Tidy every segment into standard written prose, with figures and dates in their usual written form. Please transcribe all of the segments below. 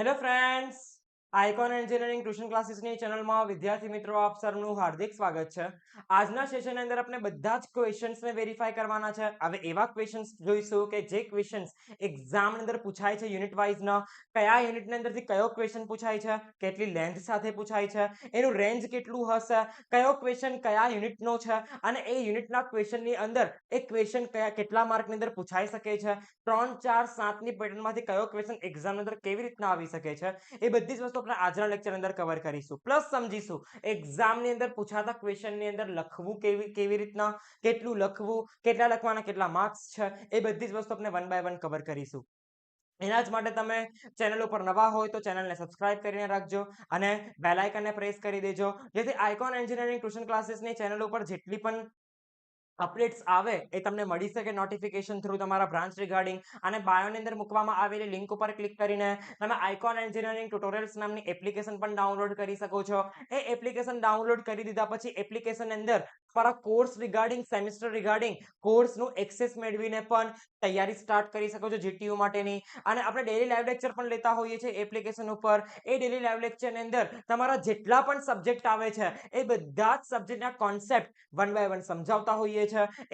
Hello friends, icon engineering tuition ક્લાસીસની ચેનલમાં વિદ્યાર્થી મિત્રો આપ સર્વનું હાર્દિક સ્વાગત છે. આજના સેશનની અંદર આપણે બધા જ ક્વેશ્ચન્સને વેરીફાઈ કરવાના છે. હવે એવા ક્વેશ્ચન્સ જોઈશું કે જે ક્વેશ્ચન્સ એક્ઝામની અંદર પૂછાય છે યુનિટ વાઇઝના. કયા યુનિટની અંદરથી કયો ક્વેશ્ચન પૂછાય છે, કેટલી લેન્થ સાથે પૂછાય છે, એનું રેન્જ કેટલું હશે, કયો ક્વેશ્ચન કયા યુનિટનો છે અને એ યુનિટના ક્વેશ્ચનની અંદર એ ક્વેશ્ચન કેટલા માર્કની અંદર પૂછાઈ શકે છે, 3, 4, 7ની પેટર્નમાંથી કયો ક્વેશ્ચન એક્ઝામની અંદર કેવી રીતના આવી શકે છે, એ બધી જ વસ્તુ આપણે આજના લેક્ચર અંદર કવર કરીશું. પ્લસ સમજીશું એક્ઝામની અંદર પૂછાતા ક્વેશ્ચનની અંદર લખવું કેવી કેવી રીતના, કેટલું લખવું, કેટલા લખવાના, કેટલા માર્ક્સ છે, એ બધી જ વસ્તુ આપણે વન બાય વન કવર કરીશું. એના જ માટે તમે ચેનલ ઉપર નવા હોય તો ચેનલને સબસ્ક્રાઇબ કરીને રાખજો અને બેલ આઇકનને પ્રેસ કરી દેજો, જેથી આઇકોન એન્જિનિયરિંગ ટ્યુશન ક્લાસીસની ચેનલ ઉપર જેટલી પણ અપડેટ્સ આવે એ તમને મળી શકે નોટિફિકેશન થ્રુ તમારા બ્રાન્ચ રિગાર્ડિંગ. અને બાયોની અંદર મૂકવામાં આવેલી લિંક ઉપર ક્લિક કરીને તમે આઇકોન એન્જિનિયરિંગ ટ્યુટોરિયલ્સ નામની એપ્લિકેશન પણ ડાઉનલોડ કરી શકો છો. એ એપ્લિકેશન ડાઉનલોડ કરી દીધા પછી એપ્લિકેશન અંદર તમારા કોર્સ રિગાર્ડિંગ, સેમિસ્ટર રિગાર્ડિંગ કોર્સનું એક્સેસ મેળવીને પણ તૈયારી સ્ટાર્ટ કરી શકો છો જીટીયુ માટેની. અને આપણે ડેલી લાઈવ લેક્ચર પણ લેતા હોઈએ છીએ એપ્લિકેશન ઉપર. એ ડેલી લાઈવ લેક્ચરની અંદર તમારા જેટલા પણ સબ્જેક્ટ આવે છે એ બધા જ સબ્જેક્ટના કોન્સેપ્ટ વન બાય વન સમજાવતા હોઈએ છીએ.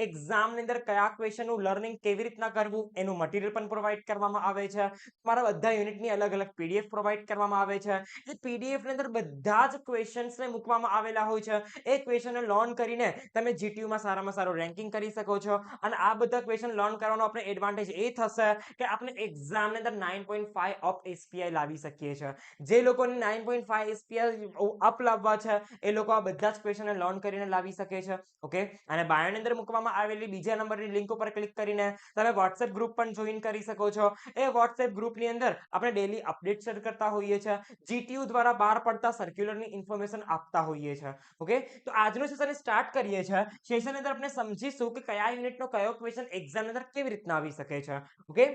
એક્ઝામની અંદર કયા ક્વેશ્ચનનું લર્નિંગ કેવી રીતના કરવું એનું મટીરિયલ પણ પ્રોવાઈડ કરવામાં આવે છે. તમારા બધા યુનિટની અલગ અલગ પીડીએફ પ્રોવાઈડ કરવામાં આવે છે. એ પીડીએફ ની અંદર બધા જ ક્વેશ્ચન્સને મૂકવામાં આવેલા હોય છે. એ ક્વેશ્ચનને લર્ન કરીને તમે જીટીયુમાં સારામાં સારું રેન્કિંગ કરી શકો છો. અને આ બધા ક્વેશ્ચન લર્ન કરવાનો આપણે એડવાન્ટેજ એ થશે કે આપણે એક્ઝામની અંદર 9.5 અપ એસપીઆઈ લાવી શકીએ છીએ. જે લોકોને 9.5 એસપીઆઈ અપ લાવવા છે એ લોકો આ બધા જ ક્વેશ્ચનને લર્ન કરીને લાવી શકે છે. ઓકે, અને બાયોની અંદર મૂકવામાં આવેલી બીજા નંબરની લિંક ઉપર ક્લિક કરીને તમે વોટ્સએપ ગ્રુપ પણ જોઈન કરી શકો છો. એ વોટ્સએપ ગ્રુપની અંદર આપણે ડેલી અપડેટ શેર કરતા હોઈએ છીએ. જીટીયુ દ્વારા બહાર પડતા સર્ક્યુલરની ઇન્ફોર્મેશન આપતા હોઈએ છીએ. ઓકે, તો આજનું સેશન સ્ટાર્ટ કરીએ છીએ. સેશન અંદર આપણે સમજીશું કે કયા યુનિટનો કયો ક્વેશ્ચન એક્ઝામ અંદર કેવી રીતના આવી શકે છે. ઓકે,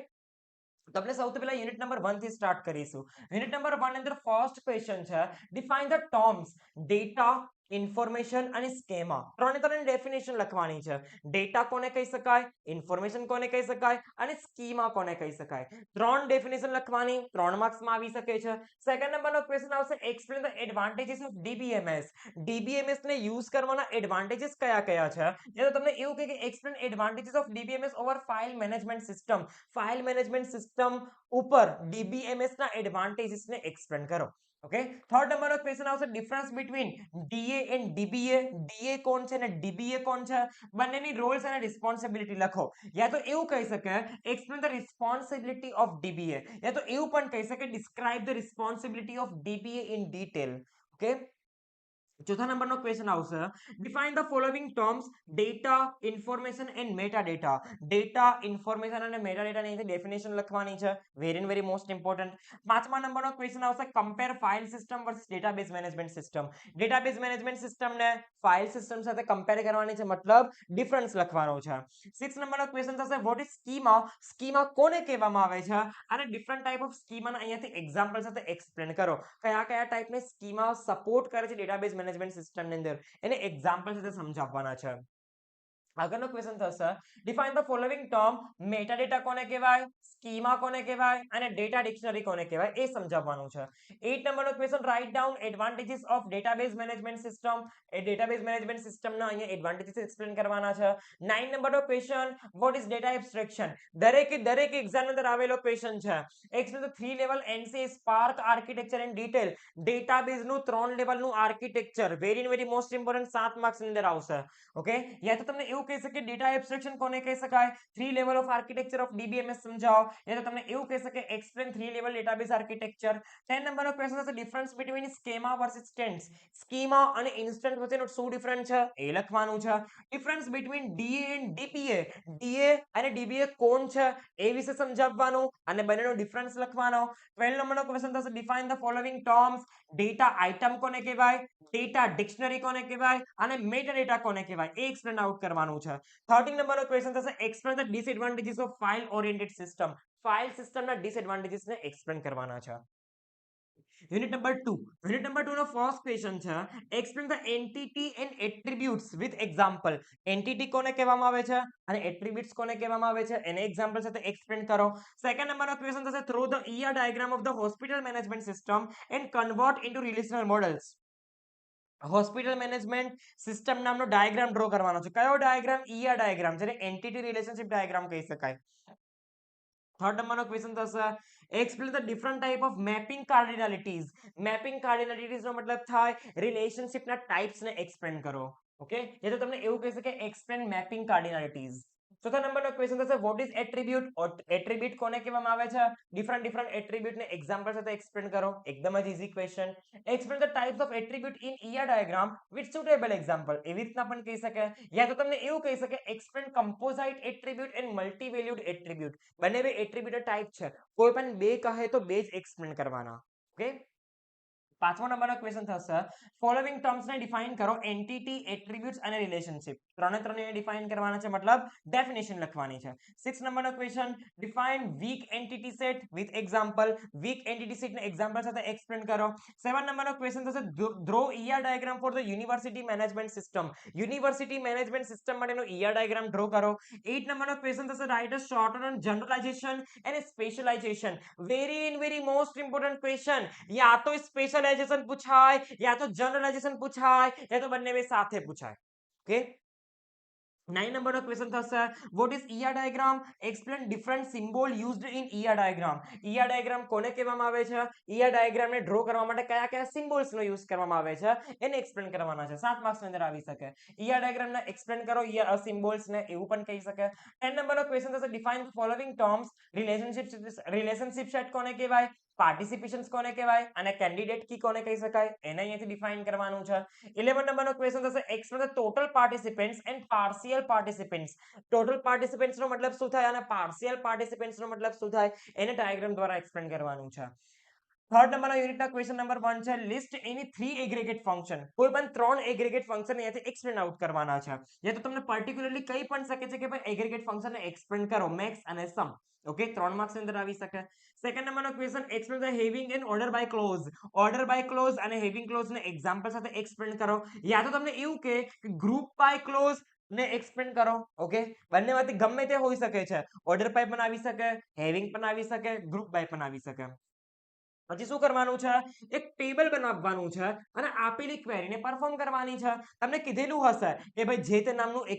તો આપણે સૌથી પહેલા યુનિટ નંબર 1 થી સ્ટાર્ટ કરીશું. યુનિટ નંબર 1 ની અંદર ફર્સ્ટ ક્વેશ્ચન છે define the terms data, information અને સ્કેમા. ત્રણેની ડેફિનેશન લખવાની છે. ડેટા કોને કહી શકાય, ઇન્ફોર્મેશન કોને કહી શકાય અને સ્કીમા કોને કહી શકાય. ત્રણ ડેફિનેશન લખવાની, 3 માર્ક્સમાં આવી શકે છે. સેકન્ડ નંબરનો ક્વેશ્ચન આવશે explain the advantages of DBMS. DBMS ને યુઝ કરવાના એડવાન્ટેજીસ કયા કયા છે. એ તો તમને એવું કહે કે explain advantages of DBMS over file management system. File management system ઉપર ડીબીએમએસ ના એડવાન્ટેજીસ ને એક્સપ્લેન કરો. ઓકે, થર્ડ નંબરનો ક્વેશ્ચન આવશે difference between DA and DBA. DA કોણ છે અને ડીબીએ કોણ છે, બંનેની રોલ્સ અને રિસ્પોન્સિબિલિટી લખો. યા તો એવું કહી શકે explain the responsibility of DBA, યા તો એવું પણ કહી શકે describe the responsibility of DBA in detail. Okay, ચોથા નંબરનો ક્વેશ્ચન આવશે define the following terms data, information and metadata. Data, information અને મેટા ડેટાની ડેફિનેશન લખવાની છે. Very very most important. પાંચમા નંબરનો ક્વેશ્ચન આવશે compare file system versus database management system. Database management સિસ્ટમને ફાઇલ સિસ્ટમ સાથે કમ્પેર કરવાની છે, મતલબ ડિફરન્સ લખવાનો છે. સિક્સ નંબરનો ક્વેશ્ચન થશે વોટ ઇઝ સ્કીમા. સ્કીમા કોને કહેવામાં આવે છે અને ડિફરન્ટ ટાઈપ ઓફ સ્કીમાના અહીંયાથી એક્ઝામ્પલ સાથે એક્સપ્લેન કરો. કયા કયા ટાઈપની સ્કીમા સપોર્ટ કરે છે ડેટાબેઝ મેનેજમેન્ટ સિસ્ટમની અંદર એને એક્ઝામ્પલ સાથે સમજાવવાના છે. આગળનો ક્વેશ્ચન થશે define the following term. Metadata કોને કહેવાય, સ્કીમા કોને કહેવાય અને ડેટા ડિક્શનરી કોને કહેવાય એ સમજાવવાનું છે. 8 નંબરનો question write down advantages of database management system. એ ડેટાબેઝ મેનેજમેન્ટ સિસ્ટમના અહીંયા એડવાન્ટેજીસ એક્સપ્લેન કરવાના છે. 9 નંબરનો question what is data abstraction. દરેક એક્ઝામ અંદર આવેલો ક્વેશ્ચન છે. Explain the 3 level ANSI SPARC architecture in detail. ડેટાબેઝનું 3 લેવલનું architecture very very most important 7 માર્ક્સની અંદર આવશે. ઓકે, યા તો તમને એવું કહી શકે ડેટા એબ્સ્ટ્રેક્શન કોને કહી શકાય, 3 level of architecture of DBMS સમજાવો. યા તો તમને એવું કહી શકે એક્સપ્લેન 3 લેવલ ડેટાબેઝ આર્કિટેક્ચર. 10 નંબરનો ક્વેશ્ચન છે difference between schema versus instance. Schema અને ઇન્સ્ટન્ટ વચ્ચેનો શું ડિફરન્સ છે એ લખવાનું છે. Difference between DA and DPA. DA અને ડીબીએ કોણ છે એ વિશે સમજાવવાનું અને બંનેનો ડિફરન્સ લખવાનો. 12 નંબરનો ક્વેશ્ચન થશે define the following terms. Data item કોને કહેવાય, ડેટા ડિક્શનરી કોને કહેવાય અને મેટા ડેટા કોને કહેવાય એ એક્સપ્લેન આઉટ કરવાનું છે. 13 નંબરનો ક્વેશ્ચન થશે explain the disadvantages of file oriented system. File સિસ્ટમના ડિસએડવાન્ટેજીસ ને એક્સપ્લેન કરવાના છે. Unit number 2. યુનિટ નંબર 2 નો ફર્સ્ટ ક્વેશ્ચન છે explain the entity and attributes with example. Entity કોને કહેવામાં આવે છે અને એટ્રીબ્યુટ્સ કોને કહેવામાં આવે છે એને એક્ઝામ્પલ સાથે એક્સપ્લેન કરો. સેકન્ડ નંબરનો ક્વેશ્ચન થશે draw the ER diagram of the hospital management system and convert into relational models. Hospital management system નામનો ડાયાગ્રામ ડ્રો કરવાનો છે. કયો ડાયાગ્રામ? ER ડાયાગ્રામ, જેને એન્ટિટી રિલેશનશિપ ડાયાગ્રામ કહી શકાય. થર્ડ નંબરનો ક્વેશ્ચન થશે explain the different type of mapping cardinalities. Mapping cardinalities નો મતલબ થાય રિલેશનશિપના ટાઈપ્સ ને એક્સપ્લેન કરો. ઓકે, એ તો તમને એવું કહી શકે એક્સપ્લેન મેપિંગ કાર્ડિનાલિટીઝ. ચોથા નંબરનો ક્વેશ્ચન થશે વોટ ઇઝ એટ્રીબ્યુટ. એટ્રીબ્યુટ કોને કહેવામાં આવે છે? ડિફરન્ટ એટ્રીબ્યુટ ને એક્ઝામ્પલ સાથે એક્સપ્લેન કરો. એકદમ જ easy question. Explain the types of attribute in ER diagram with suitable example. એવી રીતના પણ કહી શકે, યા તો તમને એવું કહી શકે explain composite attribute and multi valued attribute. બંને બે એટ્રીબ્યુટ ટાઈપ છે, કોઈ પણ બે કહે તો બે જ એક્સપ્લેન કરવાના. ઓકે, પાંચમો નંબરનો ક્વેશ્ચન થશે ફોલોવિંગ ટર્મ્સ ને ડિફાઇન કરો એન્ટિટી, એટ્રીબ્યુટ્સ અને રિલેશનશિપ. ત્રણે ડિફાઇન કરવાના છે, મતલબ ડેફિનેશન લખવાની છે. 6 નંબરનો question define weak entity set with example. Weak entity set ને એક્ઝામ્પલ સાથે એક્સપ્લેન કરો. 7 નંબરનો ક્વેશ્ચન થશે draw ER diagram for the university management system. University management system માટેનો ER ડાયાગ્રામ ડ્રો કરો. 8 નંબરનો ક્વેશ્ચન થશે write a short on generalization and specialization. Very most important question. યા તો સ્પેશલાઇઝેશન પૂછાય, યા તો જનરલાઇઝેશન પૂછાય, યા તો બંને સાથે પૂછાય. ઓકે, 9 નંબરનો ક્વેશ્ચન થશે what is ER diagram. Explain different symbol used in ER diagram. ER diagram કોને કહેવામાં આવે છે, ER ડાયાગ્રામને ડ્રો કરવા માટે કયા કયા સિમ્બોલ્સનો યુઝ કરવામાં આવે છે એને એક્સપ્લેન કરવાના છે. 7 માર્ક્સની અંદર આવી શકે. ER ડાયાગ્રામને એક્સપ્લેન કરો સિમ્બોલ્સને, એવું પણ કહી શકે. 10 નંબરનો ક્વેશ્ચન થશે define the following terms. Relationship set કોને કહેવાય, પાર્ટિસિપેશન્સ કોને કહેવાય અને કેન્ડિડેટ કી કોને કહી શકાય, એને અહીંયાથી ડિફાઇન કરવાનું છે. 11 નંબરનો ક્વેશ્ચન થશે explain the total participants and partial participants. Total participants નો મતલબ શું થાય અને પાર્શિયલ પાર્ટિસિપેન્ટ્સ નો મતલબ શું થાય, એને ડાયાગ્રામ દ્વારા એક્સપ્લેન કરવાનું છે. થર્ડ નંબરના યુનિટના ક્વેશ્ચન નંબર 1 છે લિસ્ટ એની 3 એગ્રીગેટ ફંક્શન. કોઈ પણ 3 એગ્રીગેટ ફંક્શન અહીંયાથી એક્સપ્લેન આઉટ કરવાના છે. યા તો તમને પર્ટિક્યુલરલી કહી પણ શકે છે કે ભાઈ એગ્રીગેટ ફંક્શનને એક્સપ્લેન કરો, મેક્સ અને સમ. ઓકે, 3 માર્ક્સ ની અંદર આવી શકે. સેકન્ડ નંબરનો question explain the having and order by clause. Order by clause અને હેવિંગ ક્લોઝ ને એક્ઝામ્પલ સાથે એક્સપ્લેન કરો. યા તો તમને એવું કે ગ્રુપ બાય ક્લોઝ ને એક્સપ્લેન કરો. ઓકે, બંનેમાંથી ગમે તે હોઈ શકે છે. ઓર્ડર બાય પણ આવી શકે, હેવિંગ પણ આવી શકે, ગ્રુપ બાય પણ આવી શકે. પછી શું કરવાનું છે, એક ટેબલ બનાવવાનું છે અને આપેલી ક્વેરીને પરફોર્મ કરવાની છે. તમને કીધેલું હશે કે ભાઈ જે તે નામનું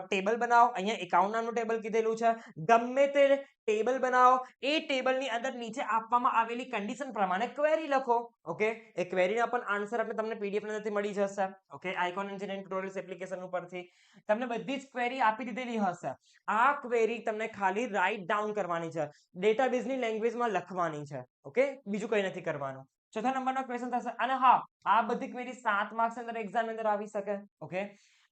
ટેબલ બનાવો. અહીંયા એકાઉન્ટ નામનું ટેબલ કીધેલું છે. ગમે તે ટેબલ બનાવો, એ ટેબલની અંદર નીચે આપવામાં આવેલી કન્ડિશન પ્રમાણે ક્વેરી લખો. ઓકે, એ ક્વેરીના પણ આન્સર તમને પીડીએફ ની અંદરથી મળી જશે. Okay, icon engineering tutorials application ઉપરથી તમને બધી જ ક્વેરી આપી દીધેલી હશે. આ ક્વેરી તમને ખાલી રાઇટ ડાઉન કરવાની છે, ડેટાબેઝની લેંગ્વેજમાં લખવાની છે. ઓકે, બીજું કંઈ નથી કરવાનું. ચોથા નંબરનો ક્વેશ્ચન થશે અને હા, આ બધી ક્વેરી 7 માર્ક્સ અંદર એક્ઝામ અંદર આવી શકે. ઓકે,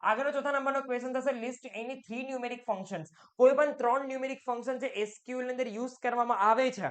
આગળનો ચોથા નંબરનો ક્વેશ્ચન થશે લિસ્ટ એની 3 ન્યુમેરિક ફંક્શન્સ. કોઈ પણ 3 ન્યુમેરિક ફંક્શન જે SQL ની અંદર યુઝ કરવામાં આવે છે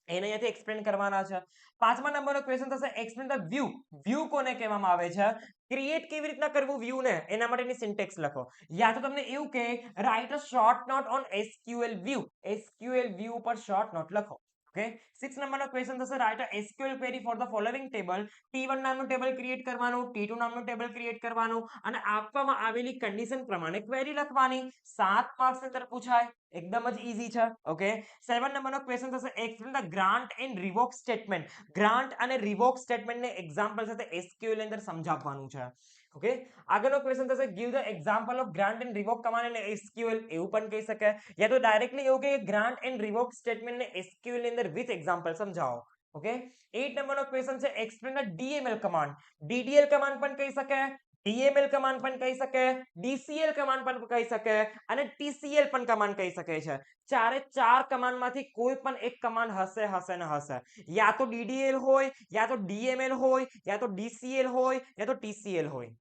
એને અહીંયાથી એક્સપ્લેન કરવાના છે. પાંચમા નંબરનો ક્વેશ્ચન થશે એક્સપ્લેન ધ વ્યૂ. વ્યૂ કોને કહેવામાં આવે છે, ક્રિએટ કેવી રીતના કરવું વ્યૂ ને એના માટેની સિન્ટેક્સ લખો. યા તો તમને એવું કે right a short note on SQL view. SQL view પર શોર્ટ નોટ લખો. ઓકે, 6 નંબરનો ક્વેશ્ચન થશે write a SQL query for the following table. T1 નામનું ટેબલ ક્રિએટ કરવાનું, T2 નામનું ટેબલ ક્રિએટ કરવાનું અને આપવામાં આવેલી કન્ડિશન પ્રમાણે ક્વેરી લખવાની. 7 માર્ક્સ અંદર પૂછાય, એકદમ જ ઈઝી છે. ઓકે, 7 નંબરનો ક્વેશ્ચન થશે explain the grant and revoke statement. Grant અને રિવોક સ્ટેટમેન્ટને એક્ઝામ્પલ સાથે SQL ની અંદર સમજાવવાનું છે. ઓકે, આગળનો ક્વેશ્ચન થશે give the example of grant and revoke command in SQL. એવું પણ કહી શકે, યા તો ડાયરેક્ટલી એવું કે ગ્રાન્ટ એન્ડ રિવોક સ્ટેટમેન્ટને SQL ની અંદર વિથ એક્ઝામ્પલ સમજાવો. ઓકે, 8 નંબરનો ક્વેશ્ચન છે explain the DML command. DDL command પણ કહી શકે, DML કમાન્ડ પણ કહી શકે, DCL કમાન્ડ પણ કહી શકે અને TCL પણ કમાન્ડ કહી શકે છે. ચારે ચાર કમાન્ડમાંથી કોઈ પણ એક કમાન્ડ હશે ને હશે. યા તો DDL હોય, યા તો DML હોય, યા તો DCL હોય, યા તો TCL હોય.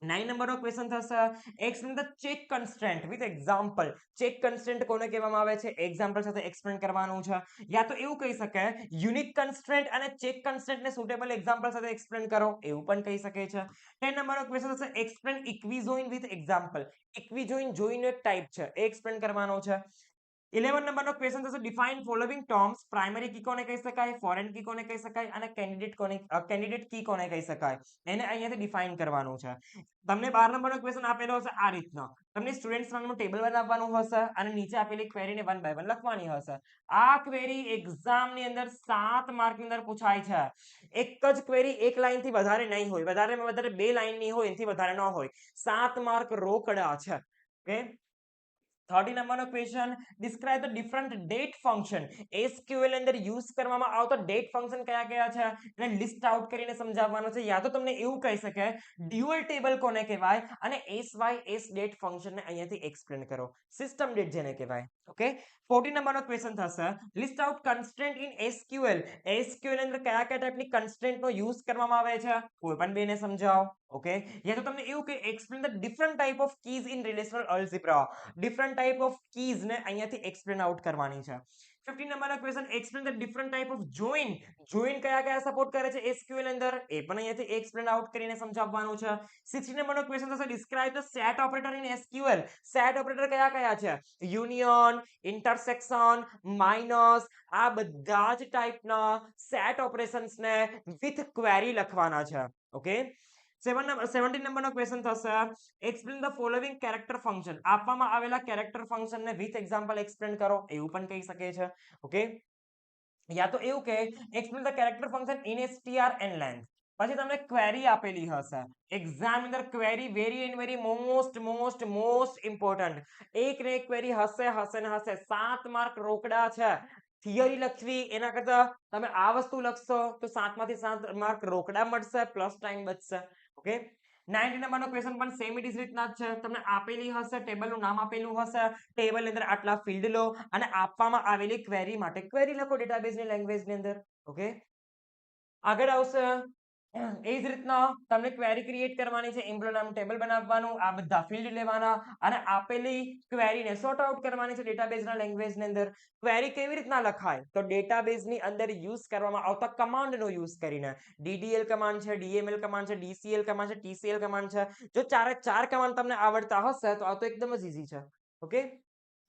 9 નંબરનો ક્વેશ્ચન થશે explain the check constraint with example. Check constraint કોને કહેવામાં આવે છે, એક્ઝામ્પલ સાથે એક્સપ્લેન કરવાનું છે. યા તો એવું કહી શકે યુનિક કન્સ્ટ્રેન્ટ અને ચેક કન્સ્ટ્રેન્ટને સુટેબલ એક્ઝામ્પલ સાથે એક્સપ્લેન કરો, એવું પણ કહી શકે છે. 10 નંબરનો ક્વેશ્ચન થશે explain equijoin with example. Equijoin join એક ટાઈપ છે, એ એક્સપ્લેન કરવાનો છે. 11 નંબરનો ક્વેશ્ચન થશે define following terms primary key કોને કહી શકાય ફોરેન કી કોને કહી શકાય અને કેન્ડિડેટ કી કોને કહી શકાય એને અહીંયાથી ડિફાઇન કરવાનું છે તમને 12 નંબરનો ક્વેશ્ચન આપેલો હશે આ રીતનો તમને સ્ટુડન્ટ્સ નામનું ટેબલ બનાવવાનું હશે અને નીચે આપેલી ક્વેરીને 1 બાય 1 લખવાની હશે આ ક્વેરી એક્ઝામની અંદર 7 માર્કની અંદર પૂછાય છે એક જ ક્વેરી એક લાઈન થી વધારે નહીં હોય વધારેમાં વધારે 2 લાઈન ની હોય એનાથી વધારે ન હોય 7 માર્ક રોકડા છે ઓકે 30 નંબરનો question describe the different date function SQL અંદર યુઝ કરવામાં આવતો ડેટ ફંક્શન કયા કયા છે એને લિસ્ટ આઉટ કરીને સમજાવવાનું છે યા તો તમને એવું કહી શકે ડ્યુઅલ ટેબલ કોને કહેવાય અને એસ ડેટ ફંક્શનને અહીંયાથી એક્સપ્લેન કરો સિસ્ટમ ડેટ જેને કહેવાય ઓકે 40 નંબરનો ક્વેશ્ચન થશે list out constraint in SQL અંદર કયા કયા ટાઈપની કન્સ્ટ્રેન્ટનો યુઝ કરવામાં આવે છે કોઈ પણ બેને સમજાવો ઓકે યા તો તમને એવું કે explain the different type of keys in relational algebra different type of keys ને અહીંયાથી એક્સપ્લેન આઉટ કરવાની છે 15 નંબરનો question explain the different type of join કયા કયા સપોર્ટ કરે છે એસક્યુએલ અંદર એ પણ અહીંયાથી એક્સપ્લેન આઉટ કરીને સમજાવવાનું છે 16 નંબરનો ક્વેશ્ચન થશે describe the set operator in SQL set operator કયા કયા છે યુનિયન ઇન્ટરસેક્શન માઇનસ આ બધા જ ટાઈપના સેટ ઓપરેશન્સ ને વિથ ક્વેરી લખવાના છે ઓકે 17 નંબરનો ક્વેશ્ચન થશે explain the following character function આપવામાં આવેલા કેરેક્ટર ફંક્શન ને વિથ એક્ઝામ્પલ એક્સપ્લેન કરો એવું પણ કહી શકે છે ઓકે યા તો એવું કે explain the character function in str and length પછી તમને ક્વેરી આપેલી હશે એક્ઝામ અંદર ક્વેરી વેરી મોસ્ટ ઇમ્પોર્ટન્ટ એક ને એક ક્વેરી હશે ને હશે 7 માર્ક રોકડા છે થિયરી લખવી એના કરતા તમે આ વસ્તુ લખશો તો 7 માંથી 7 માર્ક રોકડા મળશે પ્લસ ટાઈમ બચશે ઓકે 90 નંબરનો ક્વેશ્ચન પણ સેમ ઇટ ઇઝ રીતના જ છે તમને આપેલી હશે ટેબલનું નામ આપેલું હશે ટેબલ અંદર આટલા ફિલ્ડ લો અને આપવામાં આવેલી ક્વેરી માટે ક્વેરી લખો ડેટાબેઝની લેંગ્વેજની અંદર ઓકે આગળ આવશે એ જ રીતના તમને ક્વેરી ક્રિએટ કરવાની છે એમ્પ્લોય નામનું ટેબલ બનાવવાનું આ બધા ફિલ્ડ લેવાના અને આપેલી ક્વેરીને સોર્ટ આઉટ કરવાની છે ડેટાબેઝના લેંગ્વેજની અંદર ક્વેરી કેવી રીતના લખાય તો ડેટાબેઝની અંદર યુઝ કરવામાં આવતા કમાન્ડનો યુઝ કરીને ડીડીએલ કમાન્ડ છે ડીએમએલ કમાન્ડ છે ડીસીએલ કમાન્ડ છે ટીસીએલ કમાન્ડ છે જો ચારે ચાર કમાન્ડ તમને આવડતા હશે તો આ તો એકદમ જ ઈઝી છે ઓકે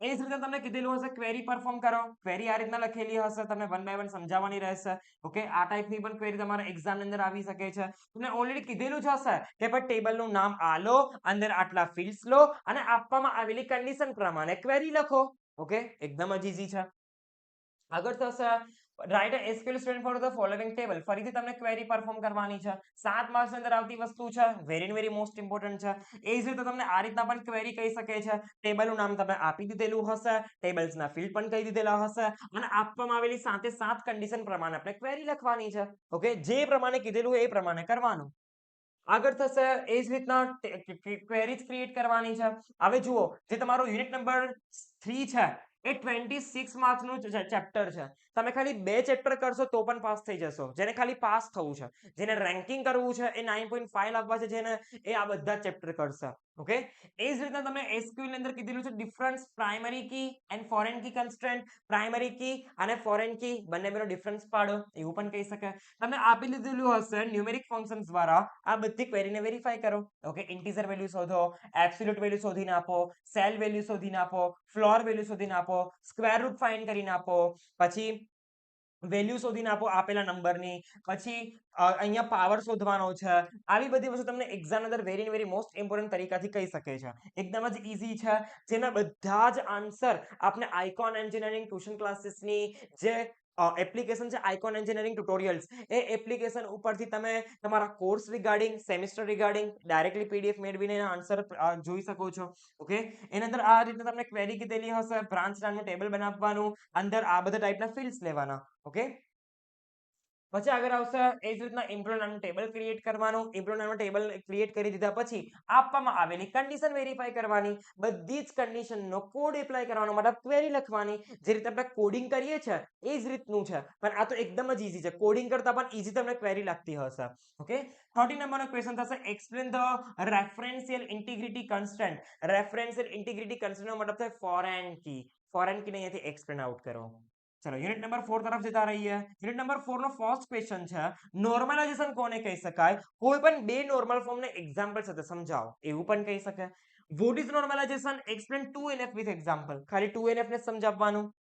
એ જ રીતે તમને કીધેલું હશે ક્વેરી પરફોર્મ કરો ક્વેરી આ રીતના લખેલી હશે તમને 1 બાય 1 સમજાવવાની રહેશે ઓકે આ ટાઈપની પણ ક્વેરી તમારા એક્ઝામ ની અંદર આવી શકે છે તમને ઓલરેડી કીધેલું જ હશે કે ભાઈ ટેબલનું નામ આ લો અંદર આટલા ફિલ્ડ્સ લો અને આપવામાં આવેલી કન્ડિશન પ્રમાણે ક્વેરી લખો ઓકે એકદમ જ ઈઝી છે આગળ થશે write SQL student for the following table ફરીથી તમને ક્વેરી પરફોર્મ કરવાની છે 7 માર્ક્સ અંદર આવતી વસ્તુ છે વેરી મોસ્ટ ઇમ્પોર્ટન્ટ છે એ જ રીતે તમને આ રીતના પણ ક્વેરી કહી શકે છે ટેબલનું નામ તમે આપી દીધેલું હશે ટેબલ્સના ફિલ્ડ પણ કહી દીધેલા હશે અને આપવામાં આવેલી સાથે 7 કન્ડિશન પ્રમાણે આપણે ક્વેરી લખવાની છે ઓકે જે પ્રમાણે કીધેલું એ પ્રમાણે કરવાનું આગળ થશે એ જ રીતના ક્વેરીઝ ક્રિએટ કરવાની છે હવે જુઓ જે તમારો યુનિટ નંબર 3 છે એ 26 માર્ક્સનું ચેપ્ટર છે તમે ખાલી 2 ચેપ્ટર કરશો તો પણ પાસ થઈ જશો જેને ખાલી પાસ થવું છે જેને રેન્કિંગ કરવું છે એ 9.5 લાવવા છે જેને એ આ બધા ચેપ્ટર કરશે ઓકે એ જ રીતના તમે એસક્યુએલ ની અંદર કીધેલું છે difference primary key and foreign key constraint primary key અને ફોરેન કી બંનેનો ડિફરન્સ પાડો એવું પણ કહી શકાય તમને આપી લીધેલું હશે ન્યુમેરિક ફંક્શન્સ દ્વારા આ બધી ક્વેરીને વેરીફાઈ કરો ઓકે ઇન્ટીજર વેલ્યુ શોધો એબ્સોલ્યુટ વેલ્યુ શોધીને આપો સેલ વેલ્યુ શોધીને આપો ફ્લોર વેલ્યુ શોધીને આપો સ્ક્વેર રૂટ ફાઇન્ડ કરીને આપો પછી વેલ્યુ શોધીને આપો આપેલા નંબરની પછી અહીંયા પાવર શોધવાનો છે આવી બધી વસ્તુ તમને એક્ઝામ અંદર વેરી મોસ્ટ ઇમ્પોર્ટન્ટ તરીકાથી કહી શકે છે એકદમ જ ઈઝી છે જેના બધા જ આન્સર આપણે આઇકોન એન્જિનિયરિંગ ટ્યુશન ક્લાસીસની જે એપ્લિકેશન છે આઇકોન એન્જિનિયરિંગ ટ્યુટોરિયલ્સ એ એપ્લિકેશન ઉપરથી તમે તમારા course regarding semester regarding directly PDF મેળવીને આન્સર જોઈ શકો છો ઓકે એની અંદર આ રીતે તમને ક્વેરી કીધેલી હશે બ્રાન્ચ નામનું ટેબલ બનાવવાનું અંદર આ બધા ટાઈપના ફિલ્ડ્સ લેવાના ઓકે પછી આગળ આવશે એ જ રીતના એમ્પ્લોય નામનું ટેબલ ક્રિએટ કરવાનું એમ્પ્લોય નામનું ટેબલ ક્રિએટ કરી દીધા પછી આપવામાં આવેલી કન્ડિશન વેરીફાઈ કરવાની બધી જ કન્ડિશનનો કોડ એપ્લાય કરવાનો મતલબ ક્વેરી લખવાની જે રીતે આપણે કોડિંગ કરીએ છીએ એ જ રીતનું છે પણ આ તો એકદમ જ ઈઝી છે કોડિંગ કરતા પણ ઈઝી તમને ક્વેરી લાગતી હશે ઓકે 30 નંબરનો ક્વેશ્ચન થશે explain the referential integrity constraint referential integrity કન્સ્ટ્રેન્ટનો મતલબ થાય ફોરેન કીને અહીંયાથી એક્સપ્લેન આઉટ કરો ચલો યુનિટ નંબર 4 તરફ જતા રહીએ યુનિટ નંબર 4 નો ફર્સ્ટ ક્વેશ્ચન છે નોર્મલાઇઝેશન કોને કહી શકાય કોઈ પણ બે નોર્મલ ફોર્મને એક્ઝામ્પલ સાથે સમજાવો એવું પણ કહી શકાય what is normalization? Explain 2NF with example. ખાલી 2NF ને સમજાવવાનું.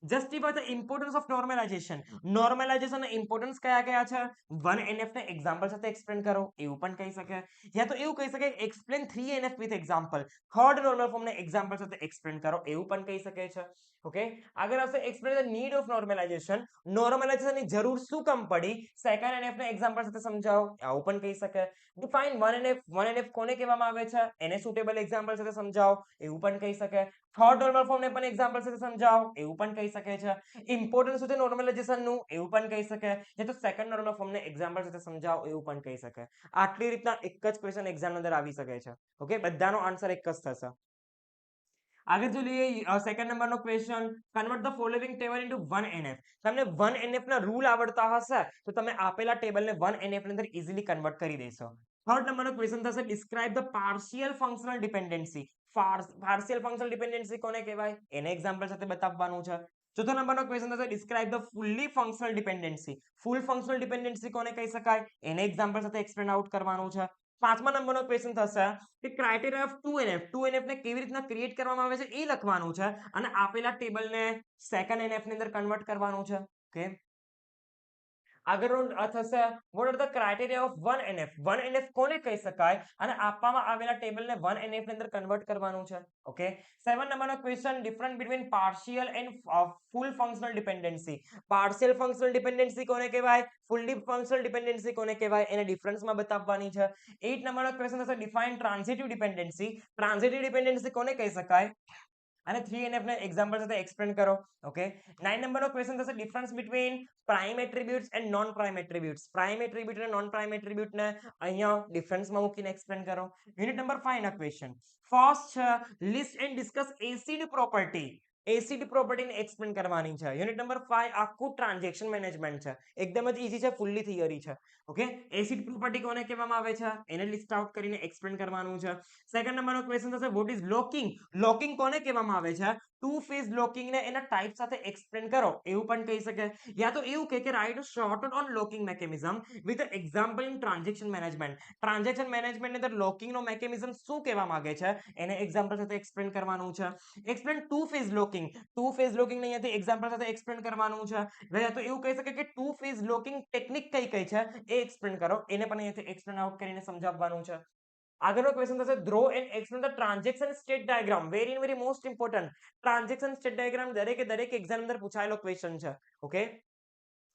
Justify the importance of normalization. Normalization ના ઇમ્પોર્ટન્સ કયા કયા છે? 1NF ને એક્ઝામ્પલ સાથે એક્સપ્લેન કરો, એવું પણ કહી શકે. યા તો એવું કહી શકે explain 3NF with example. Third normal form ને એક્ઝામ્પલ સાથે એક્સપ્લેન કરો, એવું પણ કહી શકે છે. ઓકે, આગળ આવશે explain the need of normalization. Normalisation ની જરૂર શું કામ પડી? સેકન્ડ NF ને એક્ઝામ્પલ સાથે સમજાવો, આવું પણ કહી શકે. Define 1NF. 1NF કોને કહેવામાં આવે છે? એને સુટેબલ એક્ઝામ્પલ સાથે સમજાવો, એવું પણ કહી શકે. થર્ડ નોર્મલ ફોર્મ ને પણ એક્ઝામ્પલ સાથે સમજાવો, એવું પણ કહી શકે છે. ઇમ્પોર્ટન્સ શું છે નોર્મલાઇઝેશન નું, એવું પણ કહી શકે. યા તો સેકન્ડ નોર્મલ ફોર્મ ને એક્ઝામ્પલ સાથે સમજાવો, એવું પણ કહી શકે. આટલી રીતના એક જ ક્વેશ્ચન એક્ઝામ અંદર આવી શકે છે. ઓકે, બધાનો આન્સર એક જ થશે. આગળ જો લઈએ સેકન્ડ નંબરનો question, convert the following table into 1NF. તમને 1NF ના રૂલ આવડતા હશે તો તમે આપેલા ટેબલને 1NF ની અંદર ઇઝીલી કન્વર્ટ કરી દેશો. થર્ડ નંબરનો ક્વેશ્ચન થશે describe the partial functional dependency. Partial functional dependency કોને કહેવાય? એને એક્ઝામ્પલ સાથે બતાવવાનું છે. ચોથો નંબરનો ક્વેશ્ચન થશે describe the fully functional dependency. Full functional dependency કોને કહી શકાય? એને એક્ઝામ્પલ સાથે એક્સપ્લેન આઉટ કરવાનું છે. પાંચમા નંબરનો ક્વેશ્ચન થશે કે ક્રાઇટેરિયા ઓફ 2NF. 2NF ને કેવી રીતના ક્રિએટ કરવામાં આવે છે એ લખવાનું છે અને આપેલા ટેબલને સેકન્ડ NF ની અંદર કન્વર્ટ કરવાનું છે. ઓકે, આગળ થશે what are the criteria of 1NF. 1NF કોને કહી શકાય અને આપવામાં આવેલા ટેબલને 1NF ની અંદર કન્વર્ટ કરવાનું છે. ઓકે, 7 નંબરનો question difference between partial and full functional dependency. Partial functional dependency કોને કહેવાય? ફૂલી ફંક્શનલ ડિપેન્ડન્સી કોને કહેવાય? એને ડિફરન્સમાં બતાવવાની છે. 8 નંબરનો ક્વેશ્ચન થશે define transitive dependency. Transitive dependency કોને કહી શકાય અને 3NF ને એક્ઝામ્પલ સાથે એક્સપ્લેન કરો. ઓકે, 9 નંબરનો ક્વેશ્ચન થશે difference between prime attributes and non prime attributes. Prime attribute અને નોન પ્રાઇમ એટ્રીબ્યુટ ને અહીંયા ડિફરન્સમાં મૂકીને એક્સપ્લેન કરો. યુનિટ નંબર 5 ના ક્વેશ્ચન ફર્સ્ટ છે list and discuss acid property. Acid પ્રોપર્ટીને એક્સપ્લેન કરવાની છે. યુનિટ નંબર 5 આખું ટ્રાન્ઝેક્શન મેનેજમેન્ટ છે. એકદમ જ ઈઝી છે, ફુલ્લી થિયરી છે. ઓકે, એસિડ પ્રોપર્ટી કોને કહેવામાં આવે છે એને લિસ્ટ આઉટ કરીને એક્સપ્લેન કરવાનું છે. સેકન્ડ નંબરનો ક્વેશ્ચન થશે વોટ ઇઝ લોકિંગ. લોકિંગ કોને કહેવામાં આવે છે? ટુ ફેઝ લોકિંગ ને એના ટાઈપ સાથે એક્સપ્લેન કરો, એવું પણ કહી શકે. યા તો એવું કે write short on locking mechanism with example in transaction management. Transaction management ની અંદર લોકિંગ નો મેકેનિઝમ શું કહેવા માંગે છે એને એક્ઝામ્પલ સાથે એક્સપ્લેન કરવાનું છે. Explain two phase locking. Two phase locking ને અહીંયાથી એક્ઝામ્પલ સાથે એક્સપ્લેન કરવાનું છે. યા તો એવું કહી શકે કે ટુ ફેઝ લોકિંગ ટેકનિક કઈ કઈ છે એ એક્સપ્લેન કરો, એને પણ અહીંયાથી એક્સપ્લેન આઉટ કરીને સમજાવવાનું છે. આગળનો ક્વેશ્ચન થશે draw and explain the transaction state diagram. Very most important. Transaction state diagram દરેક એક્ઝામ અંદર પૂછાયેલો ક્વેશ્ચન છે. ઓકે,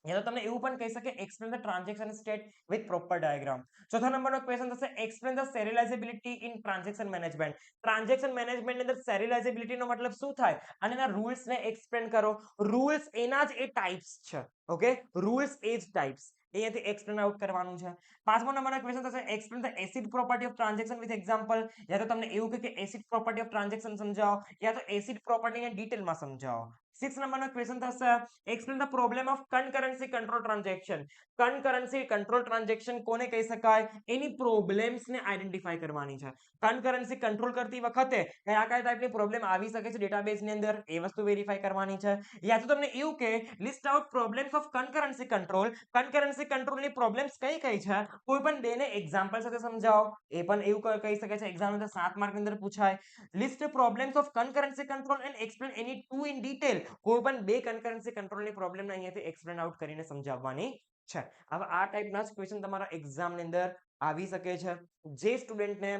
યા તો તમને એવું પણ કહી શકે explain the transaction state with proper diagram. ચોથા નંબરનો ક્વેશ્ચન થશે explain the serializability in transaction management. Transaction management ની અંદર સેરિયલાઇઝેબિલિટી નો મતલબ શું થાય અને એના રૂલ્સ ને એક્સપ્લેન કરો. રૂલ્સ એના જ એ ટાઇપ્સ છે. ઓકે, રૂલ્સ એ જ ટાઇપ્સ, અહીંયાથી એક્સપ્લેન આઉટ કરવાનું છે. પાંચમો નંબરનો ક્વેશ્ચન થશે explain the ACID property of transaction with example. યા તો તમને એવું કે એસિડ પ્રોપર્ટી ઓફ ટ્રાન્ઝેક્શન સમજાવો યા તો એસિડ પ્રોપર્ટીને ડિટેલમાં સમજાવો. 6 નંબરનો ક્વેશ્ચન થશે explain the problem of concurrency control transaction. Concurrency control transaction કોને કહી શકાય એની પ્રોબ્લેમ્સ ને આઈડેન્ટિફાઈ કરવાની છે. કનકરન્સી કંટ્રોલ કરતી વખતે કયા કયા ટાઈપની પ્રોબ્લેમ આવી શકે છે ડેટાબેઝ ની અંદર એ વસ્તુ વેરીફાઈ કરવાની છે. યા તો તમને એવું કે list out problems of concurrency control. Concurrency કંટ્રોલની પ્રોબ્લેમ્સ કઈ કઈ છે કોઈ પણ બેને એક્ઝામ્પલ સાથે સમજાવો, એ પણ એવું કહી શકે છે. એક્ઝામ અંદર 7 માર્ક ની અંદર પૂછાય. List problems of concurrency control and explain any two in detail. કોઈ પણ બે કનકરન્સી કંટ્રોલની પ્રોબ્લેમને અહીંયાથી એક્સપ્લેન આઉટ કરીને સમજાવવાની છે. હવે આ ટાઈપના જ ક્વેશ્ચન તમારા એક્ઝામ ની અંદર આવી શકે છે. જે સ્ટુડન્ટને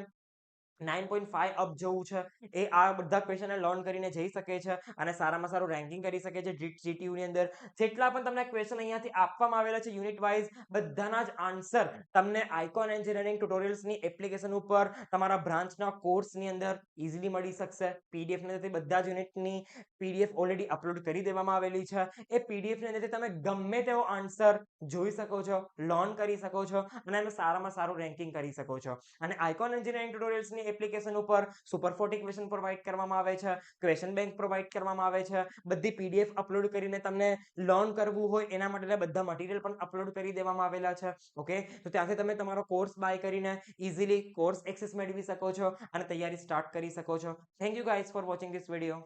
9.5 અપ જવું છે એ આ બધા ક્વેશ્ચનને લર્ન કરીને જઈ શકે છે અને સારામાં સારું રેન્કિંગ કરી શકે છે જીટીયુ ની અંદર. જેટલા પણ તમને ક્વેશ્ચન અહીંયાથી આપવામાં આવેલા છે યુનિટ વાઇઝ બધાના જ આન્સર તમને આઇકોન એન્જિનિયરિંગ ટ્યુટોરિયલ્સની એપ્લિકેશન ઉપર તમારા બ્રાન્ચના કોર્સની અંદર ઇઝીલી મળી શકશે. પીડીએફ ની અંદર બધા જ યુનિટની પીડીએફ ઓલરેડી અપલોડ કરી દેવામાં આવેલી છે. એ પીડીએફ ની અંદર તમે ગમે તેવો આન્સર જોઈ શકો છો, લર્ન કરી શકો છો અને એનું સારામાં સારું રેન્કિંગ કરી શકો છો. અને આઇકોન એન્જિનિયરિંગ ટ્યુટોરિયલ્સની એપ્લિકેશન ઉપર સુપર 40 ક્વેશ્ચન પ્રોવાઈડ કરવામાં આવે છે, ક્વેશ્ચન બેંક પ્રોવાઈડ કરવામાં આવે છે. બધી પીડીએફ અપલોડ કરીને તમને લર્ન કરવું હોય એના માટે બધા મટીરિયલ પણ અપલોડ કરી દેવામાં આવેલા છે. ઓકે, તો ત્યાંથી તમે તમારો કોર્સ બાય કરીને ઇઝીલી કોર્સ એક્સેસ મેળવી શકો છો અને તૈયારી સ્ટાર્ટ કરી શકો છો. Thank you guys for watching this video.